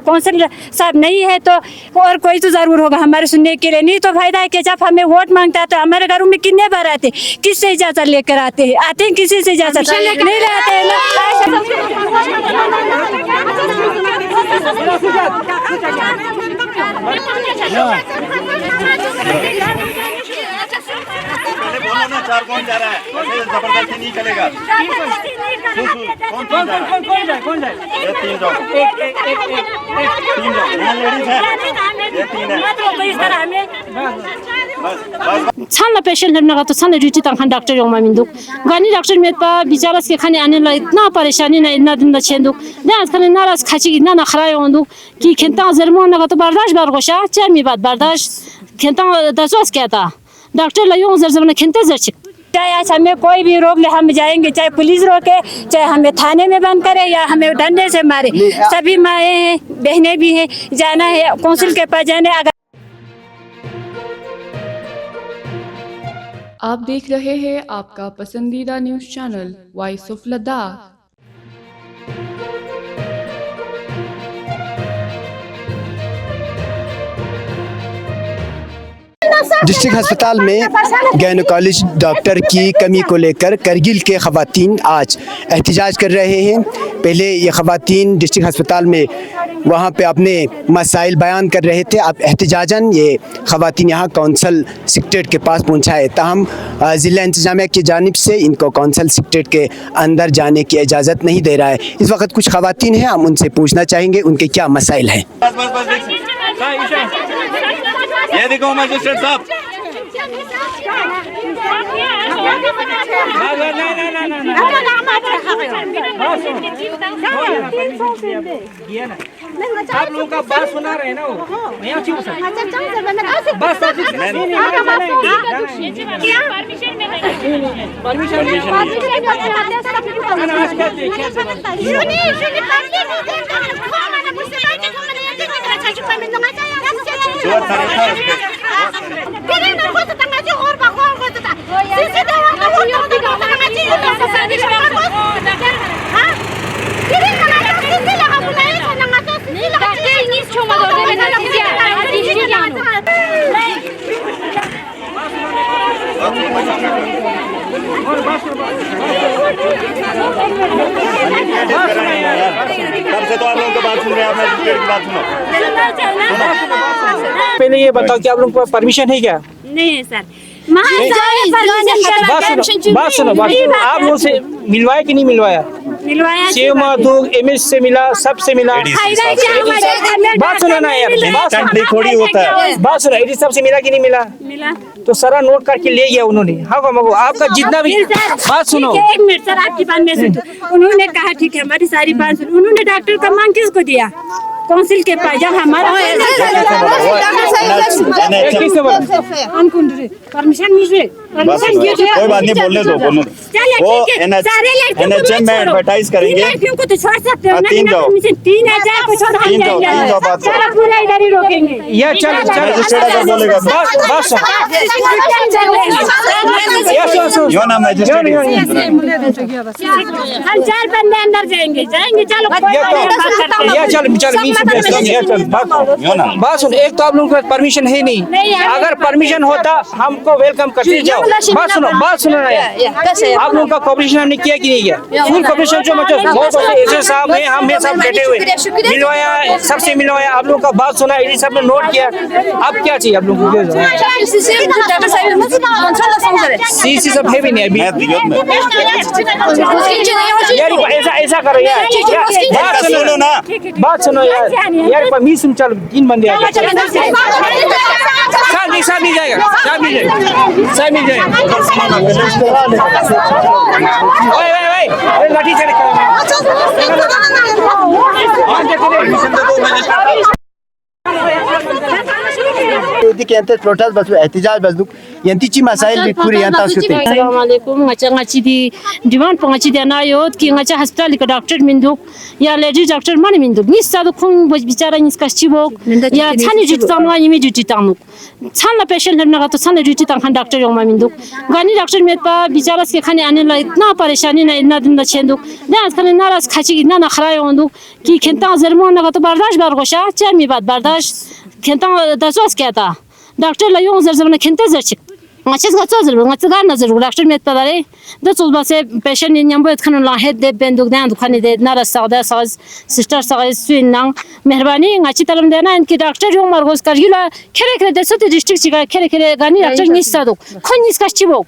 Councillor साहब नहीं है तो और कोई तो जरूर होगा हमारे सुनने के लिए। नहीं तो फायदा है कि जब हमें वोट मांगता है तो हमारे घरों में कितने बार आते, किससे इजाजत लेकर आते हैं किसी से इजाजत नहीं लाते हैं। बोलो ना, चार कौन जा रहा है? जबरदस्ती नहीं चलेगा। कौन जाए? ये तीन जाओ। यहाँ लेडीज है, ये तीन है। छाना पेशेंट लगा तो छाना ड्यूटी तंग डॉक्टर यों मामिंदुक गानी डॉक्टर में पा बिचारा से खाने आने ला इतना परेशानी ना इतना दिन छेंदुक ना खाने नाराज खाची इतना नखरा योंदुक कि खेता जरमोन लगा तो बर्दाश्त बारगोशा चार मी बात बर्दाश्त खेता दसवास क्या था डॉक्टर ला यों जरजमने खेते जरचिक। चाहे आज हमें कोई भी रोक ले हम जाएंगे, चाहे पुलिस रोके, चाहे हमें थाने में बंद करे या हमें डंडे से मारे। सभी माएँ हैं, बहनें भी हैं, जाना है काउंसिल के पास जाने। आप देख रहे हैं आपका पसंदीदा news channel voice of Ladakh. District अस्पताल में गायनोकोलॉजिस्ट डॉक्टर की कमी को लेकर करगिल के ख़वातीन आज एहतजाज कर रहे हैं। पहले ये ख़वातीन डिस्ट्रिक्ट अस्पताल में वहाँ पे अपने मसाइल बयान कर रहे थे। अब एहतजाजन ये ख़वातीन यहाँ कौंसल सेक्रेटरीट के पास पहुँचाए, ताहम ज़िला इंतज़ामिया की जानिब से इनको कौंसल सेक्रेटरीट के अंदर जाने की इजाज़त नहीं दे रहा है। इस वक्त कुछ ख़वातीन हैं, हम उनसे पूछना चाहेंगे उनके क्या मसाइल हैं। ये देखो मजिस्ट्रेट साहब, आप लोगों का बात सुना रहे हैं ना, तब से तो आप लोगों को बात सुन रहे हैं, आप मजिस्ट्रेट की बात सुनो। पहले ये बताओ कि आप लोगों को परमिशन है क्या? नहीं है सर। बात सुनो, आप लोगों से मिलवाया कि नहीं मिलवाया? सेव माधुक एमएस से मिला, सबसे मिला। बात सुनो ना यार, थोड़ी होता है। बात सुनो, एडी सबसे मिला कि नहीं मिला? तो सारा नोट करके ले गया उन्होंने। हाँ मगो, आपका जितना भी बात सुनो। एक मिनट सर, आपकी बात में सुनो। उन्होंने कहा ठीक है, हमारी सारी बात सुनो। उन्होंने डॉक्टर का मांग किसको दिया? काउंसिल के पास। जब हमारा परमिशन मिले, कोई बात नहीं, बोलने दो। वो NHM में एडवर्टाइज करेंगे। लड़कियों को तो छोड़ सकते हो ना, 3,000 को छोड़ हम जाएंगे, सारा पूरा इधर ही रोकेंगे। ये चल बोलेगा यो ना मजिस्ट्रेट, हम 4 बंदे अंदर जाएंगे। चलो बात सुन, एक तो आप लोगों को परमिशन है नहीं। अगर परमिशन होता हमको वेलकम करते जाओ। बात सुनो ना यार, आप लोगों का कॉपरेशन हमने किया कि नहीं किया? फुल कॉपरेशन जो मतलब बहुत ऐसे साहब हैं, हम सब बैठे हुए मिलवाया, सबसे मिलवाया। आप लोगों का बात सुना, ये सब ने नोट किया। अब क्या चाहिए आप लोगों को? सीसी सब है भी नहीं अभी यार। ऐसा करो यार, बात सुनो यार परमिशन। चलो 3 बंदे आ जाएगा, साहब मिल जाएगा। ओए लाठी चढ़ होती कि अंतर प्रोटेस्ट बस एहतजाज बस यंतीची मसाइल पूरी यंता सुते अस्सलाम वालेकुम ngachi di diwan ngachi di anayot ki ngachi hospital ka doctor minduk ya lady doctor mani minduk ni sa khung bichara ni ska chibok ya chani jit tamwa yimi jit tamuk chana patient na to chana jit tam khan doctor yong ma minduk gani doctor met pa bichara ke khani ane la itna pareshani na inna din da chenduk ne khani naras khachi na na khara yonduk ki kenta zermon na to bardash bargosha chami bad bardash kenta da zos keta doctor la yong zerzamna kenta zerchik ngaches ga tsozer ngaches ga nazar doctor met padare da tsolba se patient ni nyambo etkhanu la head de benduk dan dukhani de nara sagda saz sister saz suinang mehrabani ngachi talam de na ki doctor yong margos kargila kere kere de sote district chiga kere kere gani doctor ni saduk khonis kashibok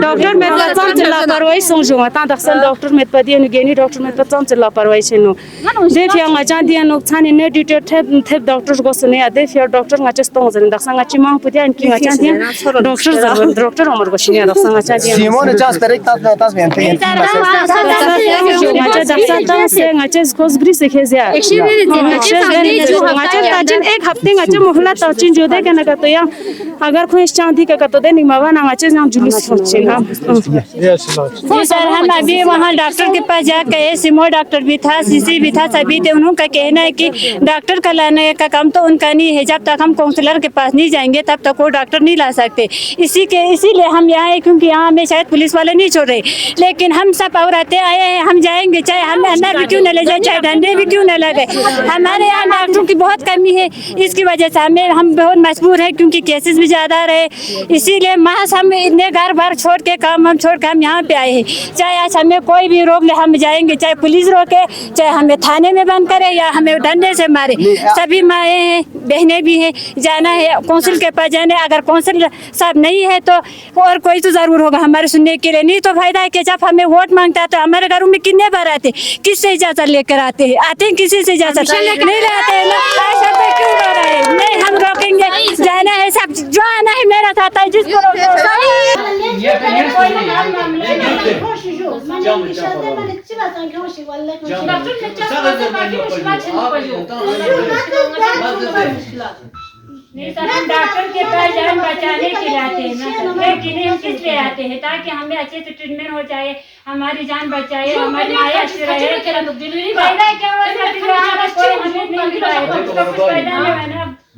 doctor में पचास लापरवाही सोचो मता दक्षण doctor में पदिए नुगेनी doctor में पचास लापरवाही छेनो देखिए ngचा दिया नुक छाने ने डिटेट थे डॉक्टर को सुने आदे फिर डॉक्टर ngचा स्टोंग जन दक्षण ngची मांग पदिया इनकी ngचा दिया डॉक्टर उमर को शिने दक्षण ngचा दिया सीमोन चास तरह तास में ngचा दक्षण से ngचा कोस ब्री से खेजिया ngचा ताजिन एक हफ्ते ngचा मोहल्ला ताजिन जो दे के ना तो या अगर कोई चांदी का तो दे निमावा ना ngचा ना जुलूस सोचे ना जी सर हम अभी वहाँ डॉक्टर के पास जाके सिमो डॉक्टर भी था सीसी भी था सभी थे उनका कहना है कि डॉक्टर का लाने का काम तो उनका नहीं है जब तक हम काउंसलर के पास नहीं जाएंगे तब तक वो डॉक्टर नहीं ला सकते इसीलिए हम यहाँ हैं क्योंकि यहाँ हमें शायद पुलिस वाले नहीं छोड़ रहे लेकिन हम सब और आते आए हैं हम जाएंगे चाहे हम अंदर भी क्यों न ले जाए चाहे डंडे भी क्यों न लगे हमारे यहाँ डॉक्टरों की बहुत कमी है इसकी वजह से हम बहुत मजबूर हैं क्योंकि केसेस भी ज़्यादा रहे इसीलिए महज हम इतने घर बार छोड़ के काम हम छोड़ के हम यहाँ पे आए हैं चाहे आज हमें कोई भी रोक ले हम जाएंगे चाहे पुलिस रोके चाहे हमें थाने में बंद करे या हमें डंडे से मारे सभी माएँ हैं बहनें भी हैं जाना है कौंसिल के पास जाने अगर कौंसिल साहब नहीं है तो और कोई तो ज़रूर होगा हमारे सुनने के लिए नहीं तो फायदा है कि जब हमें वोट मांगता है तो हमारे घरों में कितने बार आते किससे इजाज़त लेकर आते हैं किसी से इजाज़त नहीं रहते हैं क्यों रो रहे हैं नहीं हम रोकेंगे जाना है सब जो आना है मेरा साथ है जिसको नहीं सर हम डॉक्टर के पास जान बचाने के लिए आते हैं ना लेकिन हम किस लिए आते हैं ताकि हमें अच्छे से ट्रीटमेंट हो जाए हमारी जान बचाए हमारी माया अच्छी रहे फायदा क्या होगा कोई हमें नहीं मिला है तो उसका कुछ फायदा नहीं है ना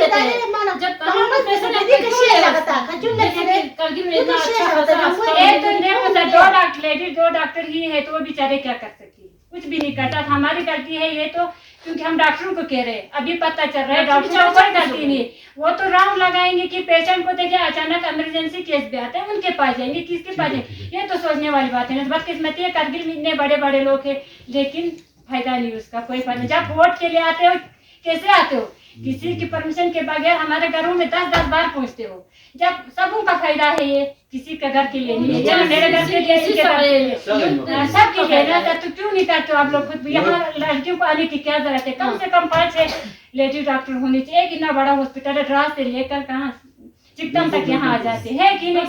लेते हैं जब हम पैसे नहीं कैसे लगता खजूर लेते हैं करगिल में इतना अच्छा होता है एक तो देखो सर दो डॉक्टर ही है तो वो बेचारे क्या कर सकती है कुछ भी नहीं करता हमारी गलती है ये तो क्योंकि हम डॉक्टरों को कह रहे हैं अभी पता चल रहा है डॉक्टर कोई गलती नहीं वो तो राउंड लगाएंगे कि पेशेंट को देखिए अचानक इमरजेंसी केस भी आते हैं उनके पास जाएंगे किसके पास जाएंगे ये तो सोचने वाली बात है बदकिस्मती है करगिल में इतने बड़े बड़े लोग हैं लेकिन फायदा नहीं उसका कोई फायदा जब वोट के लिए आते हो कैसे आते हो किसी की परमिशन के बगैर हमारे घरों में 10-10 बार पहुंचते हो जब सबों का फायदा है ये किसी का घर के लिए नहीं है जब मेरे घर के लिए सबके लिए तो क्यों नहीं करते हो आप लोग यहाँ लड़कियों को आने की क्या जरूरत है कम से कम 5-6 लेडी डॉक्टर होनी चाहिए एक इतना बड़ा हॉस्पिटल है ड्रास से लेकर कहाँ चिकटम तक यहाँ आ जाते हैं कि नहीं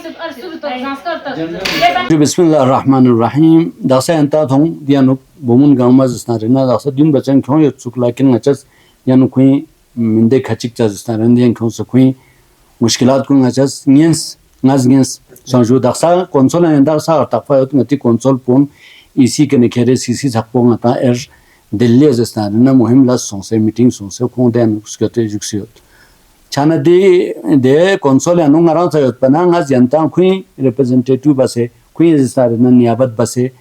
बिस्मिल्लाहिर्रहमानिर्रहीम दासा अंता थों दियानुक बोमुन गांव जस्तारेना दासा दिन बचन क्यों ये चुकला किन नचस यानु कोई मिंदे खचिक जस्तारन दियन क्यों से कोई मुश्किलात को नचस नियंस संजो दासा कंसोल दासा तफायत नती कंसोल पोन इसी के नेखेरे सीसी zakpo ngata दिल्ली जस्तारेना मुहिम ला सोंसे मीटिंग सोंसे को देन उसके जुक्सियत Chana de console anu ngarang sayot panang as yanta kui representative base kui register na niyabat base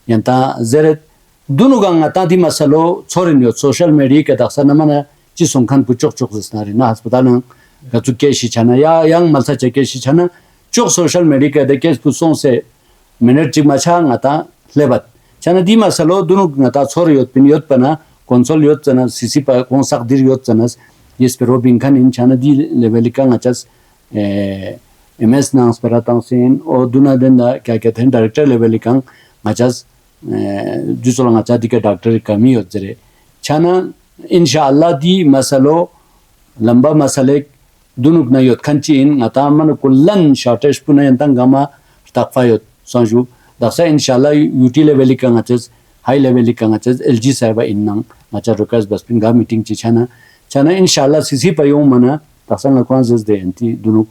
yanta zeret dunu gang ata di masalo chorin yo social media ke daksa namana chi songkhan puchok chok zesnari na hospital na gatu keshi chana ya yang malsa chekeshi chana chok social media ke de kes puson se minute chi macha ngata lebat chana di masalo dunuk ngata chor yot pin yot pana console yot chana cc pa konsak dir yot chanas yes pero binkan in chana di level ka ngachas ms nang speratang sin o duna den da kya kehte hain director level ka ngachas jusol ngacha di ka doctor kami yot jere chana inshallah di masalo lamba masale dunuk na yot khanchi in ngata man kullan shortage puna yantang gama takfayot sanju daksa inshallah UT level ka ngachas high level ka ngachas LG saiba innang ngacha rukas baspin ga meeting chi chana inshallah CC payo mana daksa ngakwan zes de anti dunuk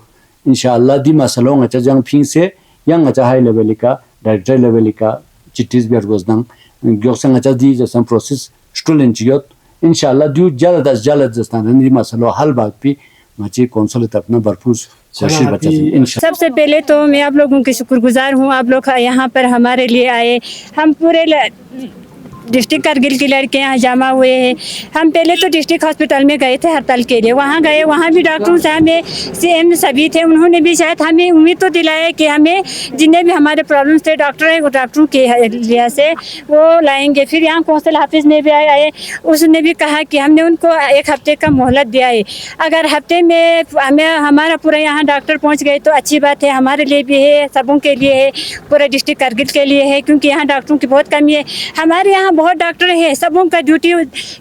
inshallah di masalo ngacha jang phing se yang ngacha high level ka director level ka chitis ber gozdang gyoksa ngacha di jasan process student jiyot inshallah du jalad jastan ni masalo hal bag pi ngachi console अपना भरपूर कोशिश बचा इंशाल्लाह। सबसे पहले तो मैं आप लोगों की शुक्रगुजार हूँ, आप लोग यहाँ पर हमारे लिए आए। हम पूरे डिस्ट्रिक्ट कारगिल के लड़के यहाँ जमा हुए हैं। हम पहले तो डिस्ट्रिक्ट हॉस्पिटल में गए थे हड़ताल के लिए, वहाँ गए, वहाँ भी डॉक्टर साहब में CM सभी थे, उन्होंने भी शायद हमें उम्मीद तो दिलाया कि हमें जितने भी हमारे प्रॉब्लम्स थे डॉक्टर है वो डॉक्टरों के लिहाज से वो लाएंगे। फिर यहाँ कौंसल हाफिज़ में भी आए, उसने भी कहा कि हमने उनको 1 हफ्ते का मोहलत दिया है, अगर हफ्ते में हमें हमारा पूरा यहाँ डॉक्टर पहुँच गए तो अच्छी बात है, हमारे लिए भी है, सबों के लिए है, पूरे डिस्ट्रिक्ट कारगिल के लिए है, क्योंकि यहाँ डॉक्टरों की बहुत कमी है। हमारे यहाँ बहुत डॉक्टर है, सबों का ड्यूटी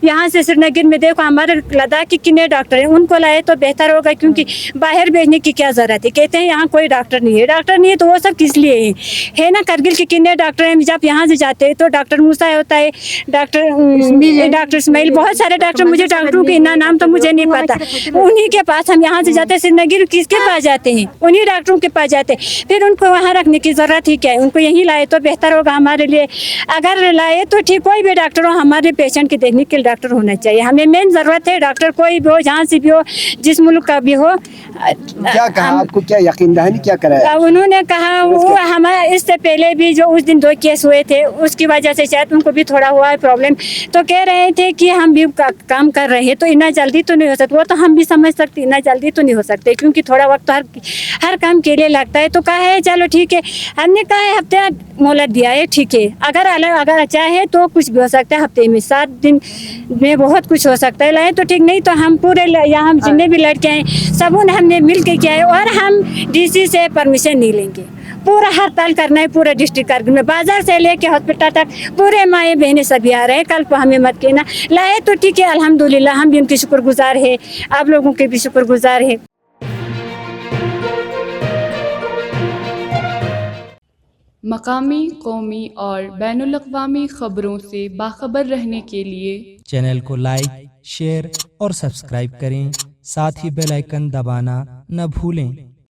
यहाँ से श्रीनगर में देखो, हमारे लद्दाख के कितने डॉक्टर हैं, उनको लाए तो बेहतर होगा, क्योंकि बाहर भेजने की क्या ज़रूरत है। कहते हैं यहाँ कोई डॉक्टर नहीं है तो वो सब किस लिए है ना। कारगिल के कितने डॉक्टर हैं, जब यहाँ से जाते हैं तो डॉक्टर मूसा होता है, डॉक्टर इस्माइल, बहुत सारे डॉक्टर, मुझे डॉक्टरों के नाम तो मुझे नहीं पता, उन्हीं के पास हम यहाँ से जाते हैं। श्रीनगर किसके पास जाते हैं, उन्हीं डॉक्टरों के पास जाते हैं। फिर उनको वहाँ रखने की ज़रूरत ही क्या है, उनको यहीं लाए तो बेहतर होगा हमारे लिए। अगर लाए तो ठीक, कोई भी डॉक्टर हो, हमारे पेशेंट के देखने के लिए डॉक्टर होना चाहिए। हमें मेन ज़रूरत है डॉक्टर, कोई भी हो, जहाँ से भी हो, जिस मुल्क का भी हो। क्या कहा आपको, क्या यकीन दहानी क्या कराया? उन्होंने कहा वो हमारे इससे पहले भी जो उस दिन 2 केस हुए थे उसकी वजह से शायद उनको भी थोड़ा हुआ है प्रॉब्लम, तो कह रहे थे कि हम भी काम कर रहे हैं तो इतना जल्दी तो नहीं हो सकता। वो तो हम भी समझ सकते, इतना जल्दी तो नहीं हो सकते, क्योंकि थोड़ा वक्त तो हर काम के लिए लगता है। तो कहा है चलो ठीक है, हमने कहा है हफ्ते मोहलत दिया है, ठीक है, अगर अच्छा है तो कुछ भी हो सकता है, हफ्ते में 7 दिन में बहुत कुछ हो सकता है, लाए तो ठीक, नहीं तो हम पूरे यहाँ हम जितने भी लड़के हैं सबों ने हमने मिल के किया है, और हम DC से परमिशन नहीं लेंगे। पूरा हड़ताल करना है पूरा डिस्ट्रिक्ट कारगिल में, बाजार से लेके हॉस्पिटल तक पूरे माएँ बहनें सभी आ रहे हैं। कल को हमें मत कहना, लाए तो ठीक है, अल्हम्दुलिल्लाह हम भी उनकी शुक्रगुजार है, आप लोगों के भी शुक्रगुजार है। मकामी, कौमी और बैनुल-अक़वामी ख़बरों से बाखबर रहने के लिए चैनल को लाइक, शेयर और सब्सक्राइब करें, साथ ही बेल आइकन दबाना न भूलें।